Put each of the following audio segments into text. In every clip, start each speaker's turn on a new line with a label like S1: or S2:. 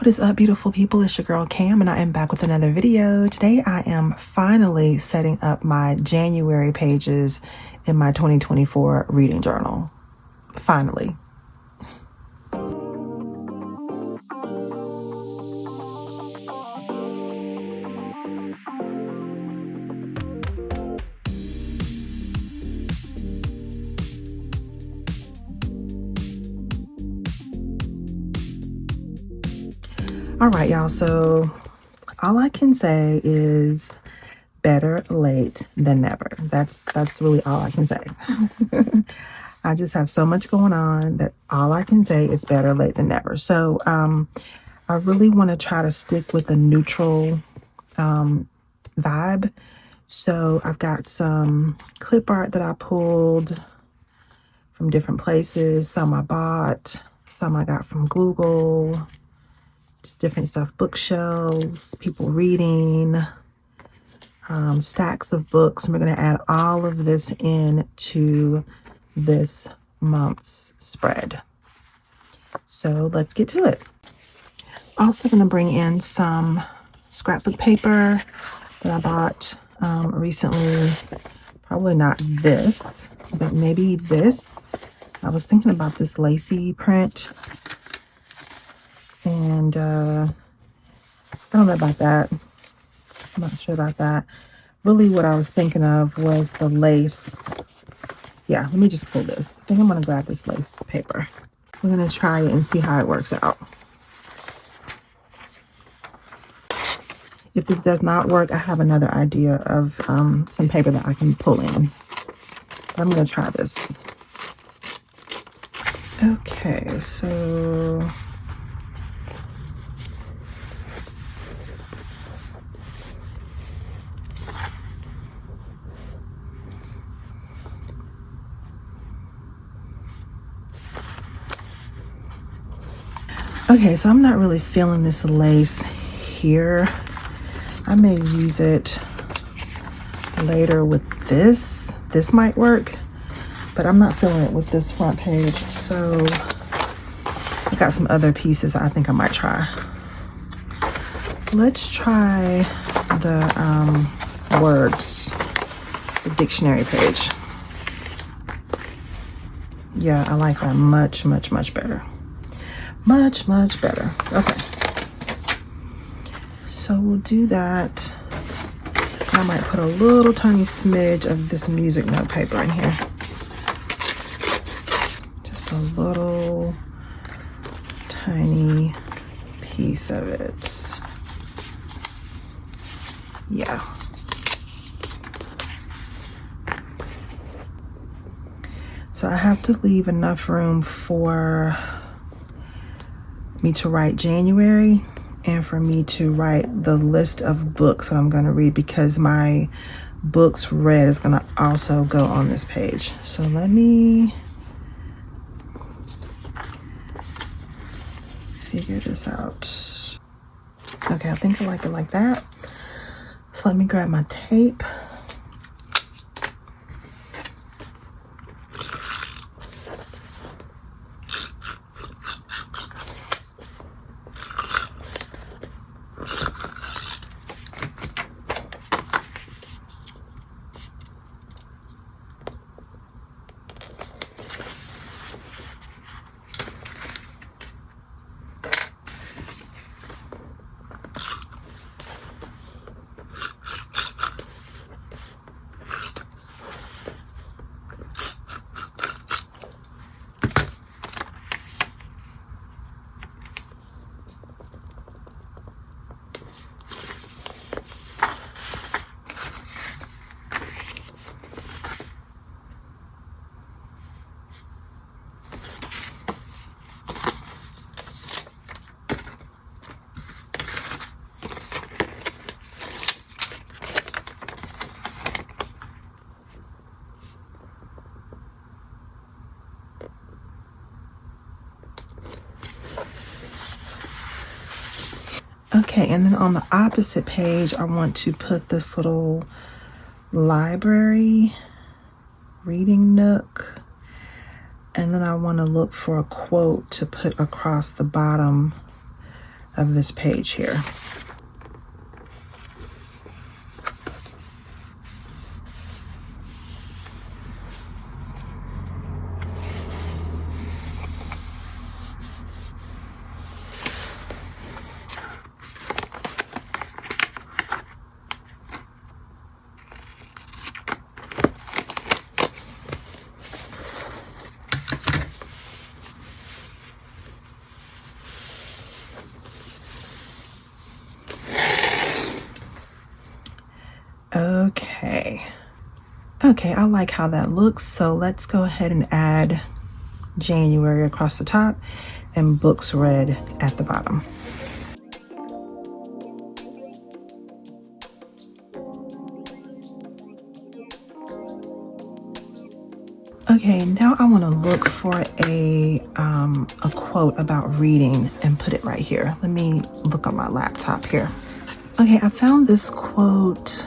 S1: What is up, beautiful people? It's your girl Cam, and I am back with another video. Today I am finally setting up my January pages in my 2024 reading journal. Finally. All right, y'all. So all I can say is better late than never. That's really all I can say. I just have so much going on that all I can say is better late than never. So I really want to try to stick with a neutral vibe. So I've got some clip art that I pulled from different places. Some I bought, some I got from Google. Just different stuff, bookshelves, people reading, stacks of books. And we're going to add all of this in to this month's spread. So let's get to it. Also going to bring in some scrapbook paper that I bought recently. Probably not this, but maybe this. I was thinking about this lacy print. And I don't know about that. I'm not sure about that. Really what I was thinking of was the lace. Yeah, let me just pull this. I think I'm going to grab this lace paper. We're going to try it and see how it works out. If this does not work, I have another idea of some paper that I can pull in. But I'm going to try this. Okay, so... Okay, so I'm not really feeling this lace here. I may use it later with this. This might work, but I'm not feeling it with this front page. So I got some other pieces I think I might try. Let's try the words, the dictionary page. Yeah, I like that much, much, much better. Much, much better. Okay. So we'll do that. I might put a little tiny smidge of this music note paper in here. Just a little tiny piece of it. Yeah. So I have to leave enough room for me to write January and for me to write the list of books that I'm going to read, because my books read is going to also go on this page. So let me figure this out. Okay, I think I like it like that. So let me grab my tape. Okay, and then on the opposite page, I want to put this little library reading nook. And then I want to look for a quote to put across the bottom of this page here. Okay, I like how that looks. So let's go ahead and add January across the top and books read at the bottom. Okay, now I want to look for a quote about reading and put it right here. Let me look on my laptop here. Okay, I found this quote.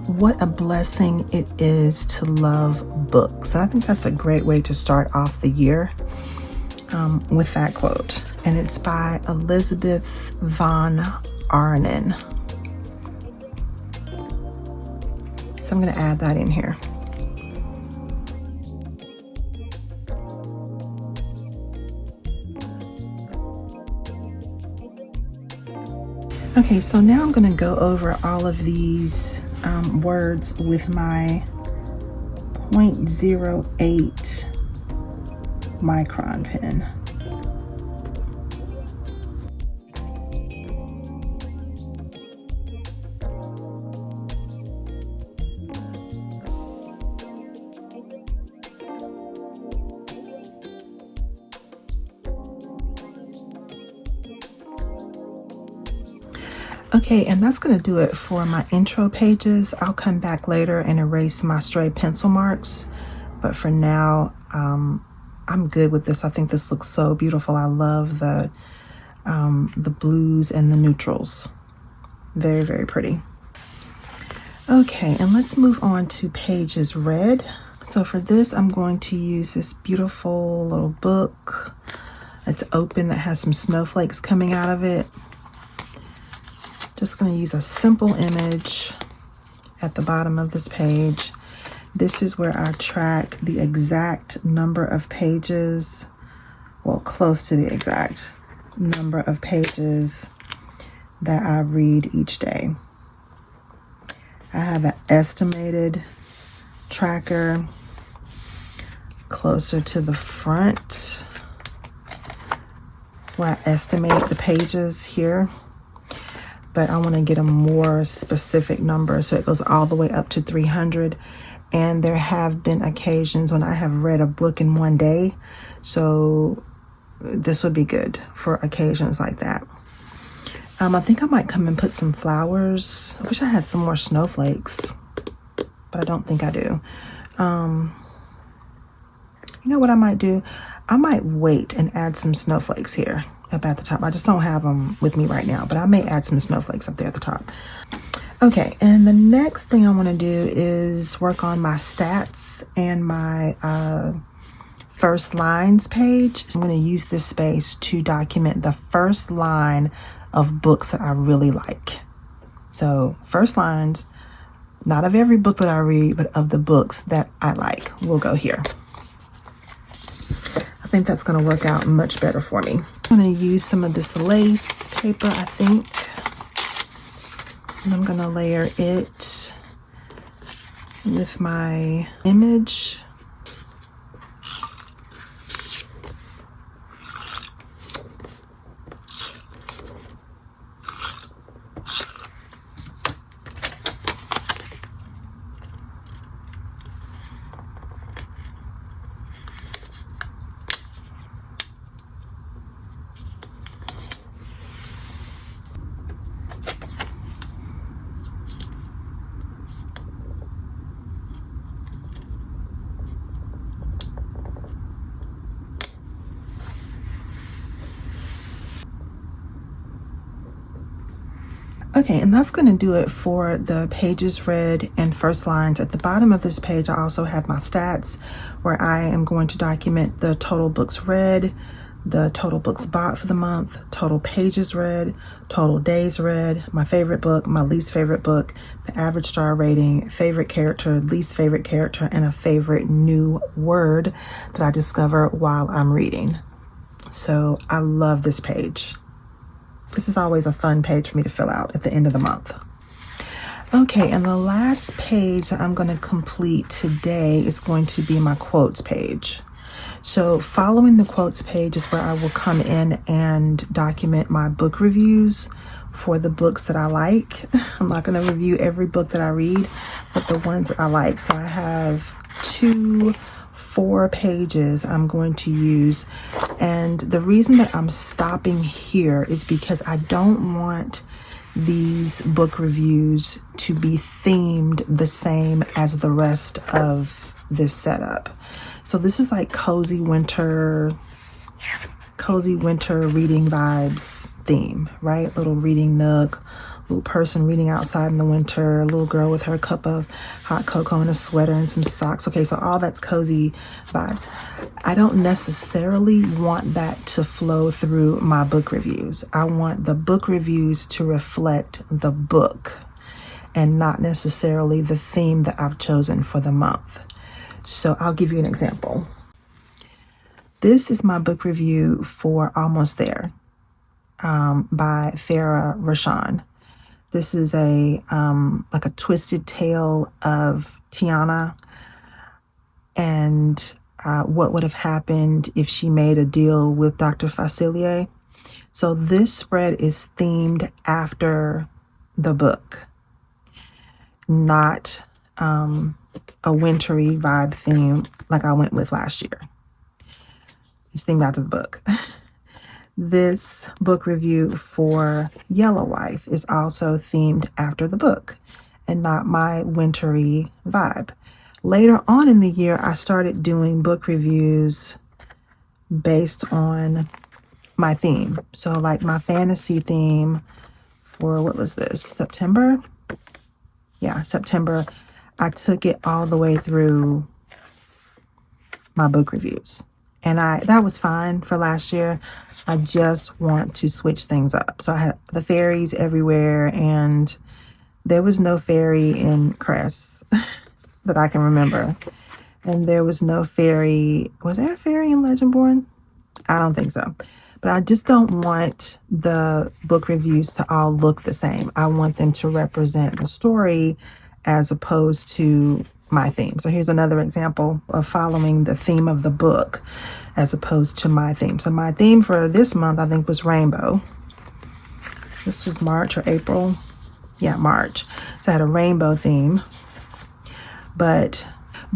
S1: What a blessing it is to love books. And I think that's a great way to start off the year with that quote. And it's by Elizabeth von Arnim. So I'm going to add that in here. Okay, so now I'm going to go over all of these words with my 0.08 micron pen. Okay, and that's going to do it for my intro pages. I'll come back later and erase my stray pencil marks. But for now, I'm good with this. I think this looks so beautiful. I love the blues and the neutrals. Very, very pretty. Okay, and let's move on to pages read. So for this, I'm going to use this beautiful little book. It's open that has some snowflakes coming out of it. Just going to use a simple image at the bottom of this page. This is where I track the exact number of pages, well, close to the exact number of pages that I read each day. I have an estimated tracker closer to the front where I estimate the pages here. But I want to get a more specific number. So it goes all the way up to 300. And there have been occasions when I have read a book in one day. So this would be good for occasions like that. I think I might come and put some flowers. I wish I had some more snowflakes, but I don't think I do. You know what I might do? I might wait and add some snowflakes here up at the top. I just don't have them with me right now, but I may add some snowflakes up there at the top. Okay, and the next thing I want to do is work on my stats and my first lines page. I'm going to use this space to document the first line of books that I really like. So first lines, not of every book that I read, but of the books that I like will go here. I think that's going to work out much better for me. I'm going to use some of this lace paper, I think. And I'm going to layer it with my image. Okay, and that's going to do it for the pages read and first lines. At the bottom of this page, I also have my stats where I am going to document the total books read, the total books bought for the month, total pages read, total days read, my favorite book, my least favorite book, the average star rating, favorite character, least favorite character, and a favorite new word that I discover while I'm reading. So I love this page. This is always a fun page for me to fill out at the end of the month. Okay, and the last page that I'm going to complete today is going to be my quotes page. So following the quotes page is where I will come in and document my book reviews for the books that I like. I'm not going to review every book that I read, but the ones that I like. So I have 4 pages I'm going to use. And the reason that I'm stopping here is because I don't want these book reviews to be themed the same as the rest of this setup. So this is like cozy winter reading vibes theme, right? Little reading nook, little person reading outside in the winter, a little girl with her cup of hot cocoa and a sweater and some socks. Okay, so all that's cozy vibes. I don't necessarily want that to flow through my book reviews. I want the book reviews to reflect the book and not necessarily the theme that I've chosen for the month. So I'll give you an example. This is my book review for Almost There by Farah Rashan. This is a like a twisted tale of Tiana and what would have happened if she made a deal with Dr. Facilier. So this spread is themed after the book, not a wintry vibe theme like I went with last year. It's themed after the book. This book review for Yellow Wife is also themed after the book and not my wintry vibe. Later on in the year, I started doing book reviews based on my theme. So like my fantasy theme for, what was this, September? Yeah, September. I took it all the way through my book reviews. And that was fine for last year. I just want to switch things up. So I had the fairies everywhere, and there was no fairy in Cress that I can remember. And there was no fairy. Was there a fairy in Legendborn? I don't think so. But I just don't want the book reviews to all look the same. I want them to represent the story as opposed to my theme. So here's another example of following the theme of the book as opposed to my theme. So my theme for this month, I think, was rainbow. This was March or April. Yeah, March. So I had a rainbow theme. But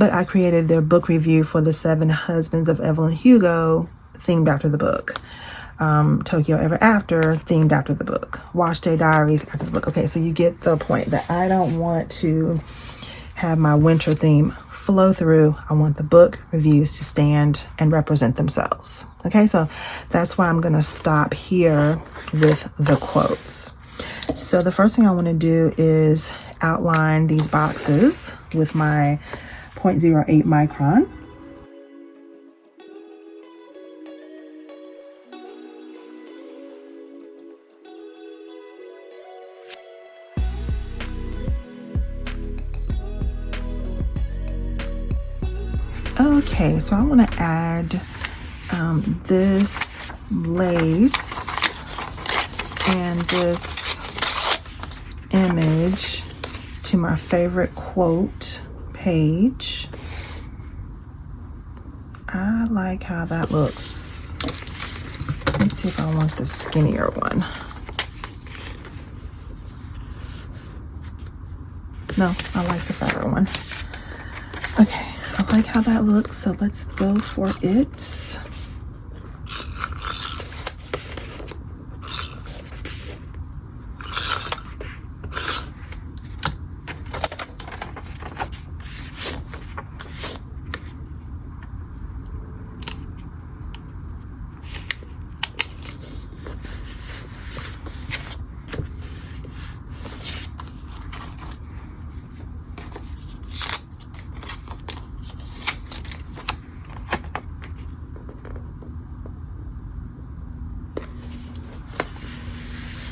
S1: I created their book review for The 7 Husbands of Evelyn Hugo, themed after the book. Tokyo Ever After, themed after the book. Wash Day Diaries, after the book. Okay, so you get the point that I don't want to have my winter theme flow through. I want the book reviews to stand and represent themselves. Okay, so that's why I'm going to stop here with the quotes. So the first thing I want to do is outline these boxes with my 0.08 micron. Okay, so I want to add this lace and this image to my favorite quote page. I like how that looks. Let's see if I want the skinnier one. No, I like the fatter one. Okay. I like how that looks, so let's go for it.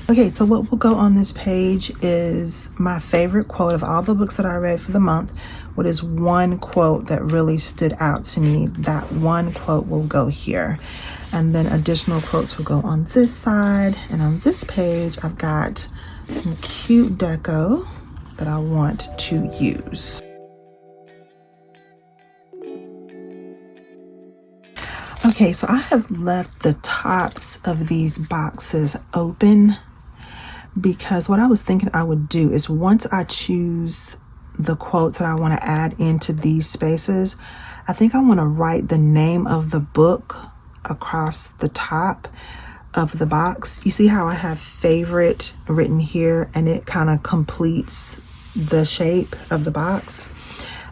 S1: Okay, so what will go on this page is my favorite quote of all the books that I read for the month. What is one quote that really stood out to me? That one quote will go here. And then additional quotes will go on this side. And on this page, I've got some cute deco that I want to use. Okay, so I have left the tops of these boxes open because what I was thinking I would do is once I choose the quotes that I want to add into these spaces, I think I want to write the name of the book across the top of the box. You see how I have favorite written here and it kind of completes the shape of the box?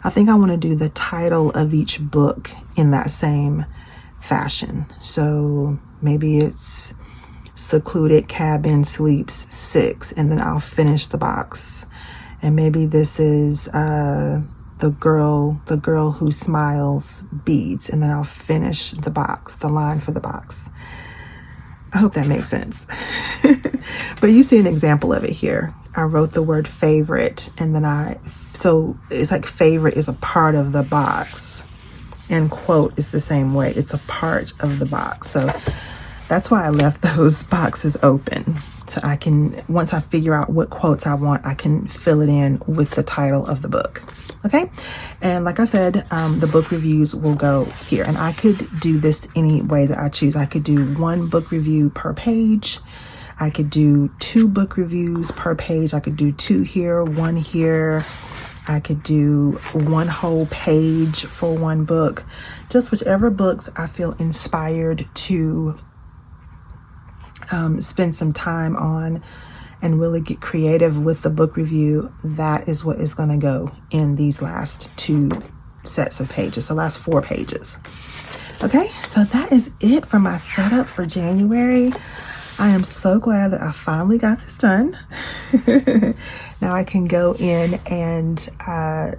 S1: I think I want to do the title of each book in that same fashion. So maybe it's Secluded Cabin Sleeps 6, and then I'll finish the box. And maybe this is the girl who smiles beads, and then I'll finish the box, the line for the box. I hope that makes sense. But you see an example of it here. I wrote the word favorite, and then so it's like favorite is a part of the box, and quote is the same way. It's a part of the box. So that's why I left those boxes open. So I can, once I figure out what quotes I want, I can fill it in with the title of the book. Okay. And like I said, the book reviews will go here, and I could do this any way that I choose. I could do one book review per page. I could do 2 book reviews per page. I could do 2 here, 1 here. I could do 1 whole page for 1 book. Just whichever books I feel inspired to spend some time on and really get creative with the book review. That is what is going to go in these last 2 sets of pages, the last 4 pages. Okay, so that is it for my setup for January. I am so glad that I finally got this done. Now I can go in and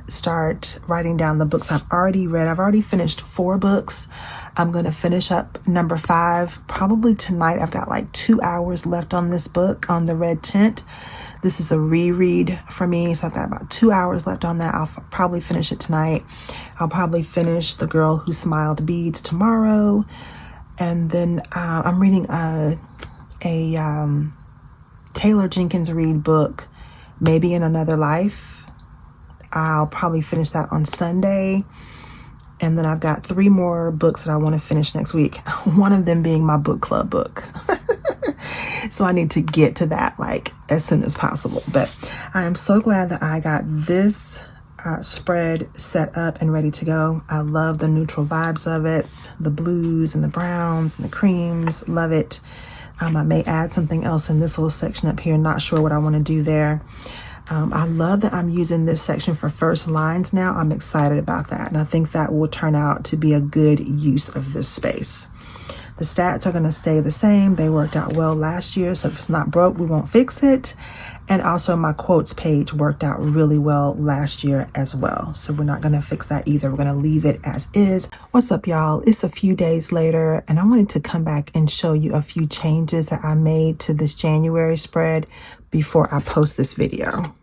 S1: start writing down the books I've already read. I've already finished 4 books. I'm going to finish up number 5 probably tonight. I've got like 2 hours left on this book, on The Red Tent. This is a reread for me, so I've got about 2 hours left on that. I'll probably finish it tonight. I'll probably finish The Girl Who Smiled Beads tomorrow. And then I'm reading a Taylor Jenkins Reid book, Maybe in Another Life. I'll probably finish that on Sunday. And then I've got 3 more books that I want to finish next week. One of them being my book club book. So I need to get to that like as soon as possible. But I am so glad that I got this spread set up and ready to go. I love the neutral vibes of it. The blues and the browns and the creams. Love it. I may add something else in this little section up here. Not sure what I want to do there. I love that I'm using this section for first lines now. I'm excited about that. And I think that will turn out to be a good use of this space. The stats are going to stay the same. They worked out well last year. So if it's not broke, we won't fix it. And also my quotes page worked out really well last year as well. So we're not going to fix that either. We're going to leave it as is. What's up, y'all? It's a few days later, and I wanted to come back and show you a few changes that I made to this January spread before I post this video.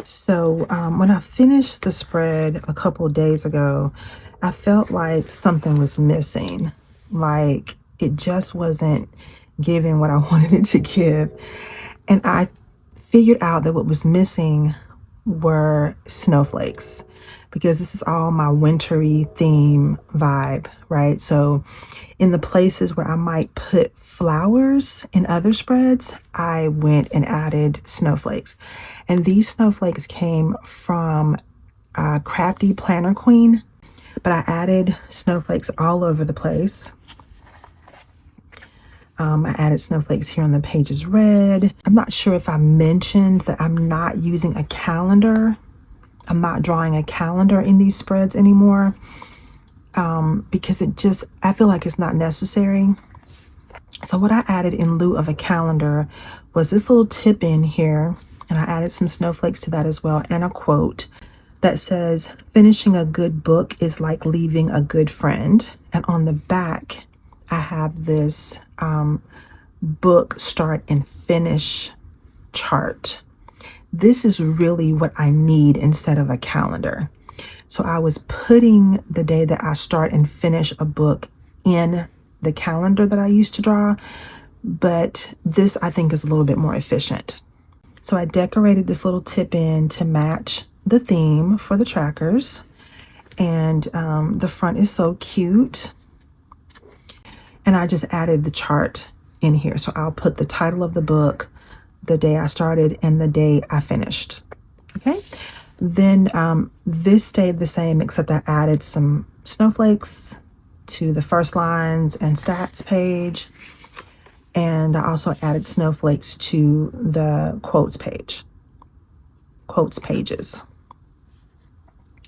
S1: So when I finished the spread a couple of days ago, I felt like something was missing. Like it just wasn't giving what I wanted it to give. And I figured out that what was missing were snowflakes, because this is all my wintry theme vibe, right? So in the places where I might put flowers in other spreads, I went and added snowflakes. And these snowflakes came from Crafty Planner Queen, but I added snowflakes all over the place. I added snowflakes here on the pages red. I'm not sure if I mentioned that I'm not using a calendar. I'm not drawing a calendar in these spreads anymore because I feel like it's not necessary. So what I added in lieu of a calendar was this little tip in here, and I added some snowflakes to that as well, and a quote that says, "Finishing a good book is like leaving a good friend." And on the back, I have this book start and finish chart. This is really what I need instead of a calendar. So I was putting the day that I start and finish a book in the calendar that I used to draw, but this I think is a little bit more efficient. So I decorated this little tip in to match the theme for the trackers, and the front is so cute. And I just added the chart in here. So I'll put the title of the book, the day I started, and the day I finished. Okay. Then this stayed the same, except I added some snowflakes to the first lines and stats page. And I also added snowflakes to the quotes pages.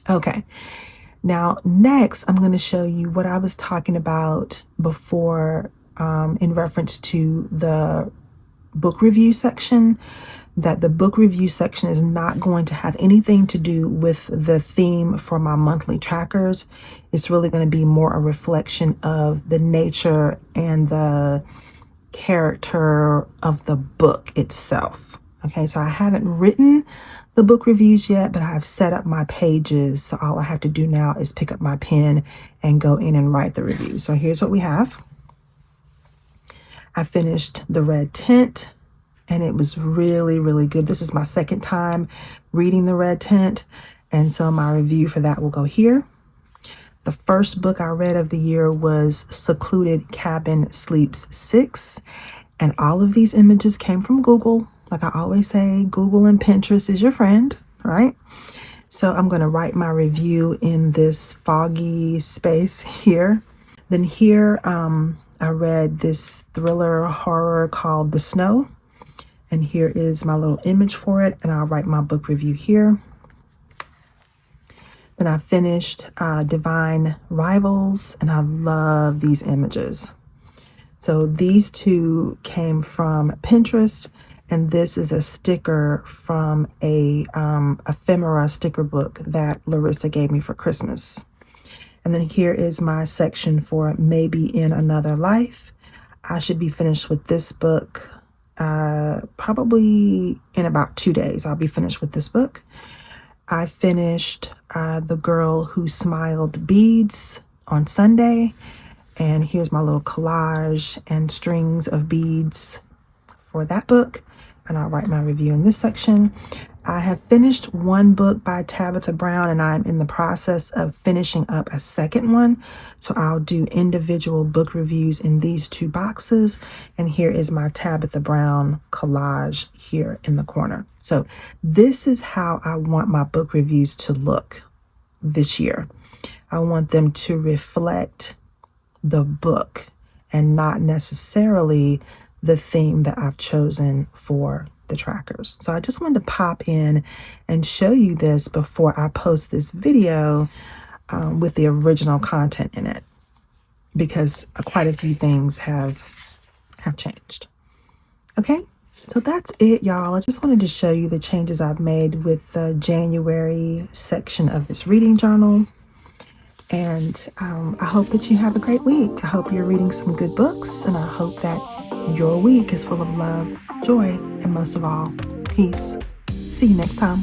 S1: Okay. Now, next, I'm going to show you what I was talking about before in reference to the book review section, that the book review section is not going to have anything to do with the theme for my monthly trackers. It's really going to be more a reflection of the nature and the character of the book itself. Okay, so I haven't written the book reviews yet, but I've set up my pages. So all I have to do now is pick up my pen and go in and write the review. So here's what we have. I finished The Red Tent, and it was really, really good. This is my second time reading The Red Tent, and so my review for that will go here. The first book I read of the year was Secluded Cabin Sleeps 6, and all of these images came from Google. Like I always say, Google and Pinterest is your friend, right? So I'm going to write my review in this foggy space here. Then here, I read this thriller horror called The Snow, and here is my little image for it, and I'll write my book review here. Then I finished Divine Rivals, and I love these images. So these two came from Pinterest, and this is a sticker from a ephemera sticker book that Larissa gave me for Christmas. And then here is my section for Maybe in Another Life. I should be finished with this book probably in about 2 days. I'll be finished with this book. I finished The Girl Who Smiled Beads on Sunday. And here's my little collage and strings of beads for that book. And I'll write my review in this section. I have finished one book by Tabitha Brown, and I'm in the process of finishing up a second one. So I'll do individual book reviews in these two boxes. And here is my Tabitha Brown collage here in the corner. So this is how I want my book reviews to look this year. I want them to reflect the book and not necessarily the theme that I've chosen for the trackers. So I just wanted to pop in and show you this before I post this video with the original content in it, because quite a few things have changed. Okay, so that's it, y'all. I just wanted to show you the changes I've made with the January section of this reading journal. And I hope that you have a great week. I hope you're reading some good books, and I hope that your week is full of love, joy, and most of all, peace. See you next time.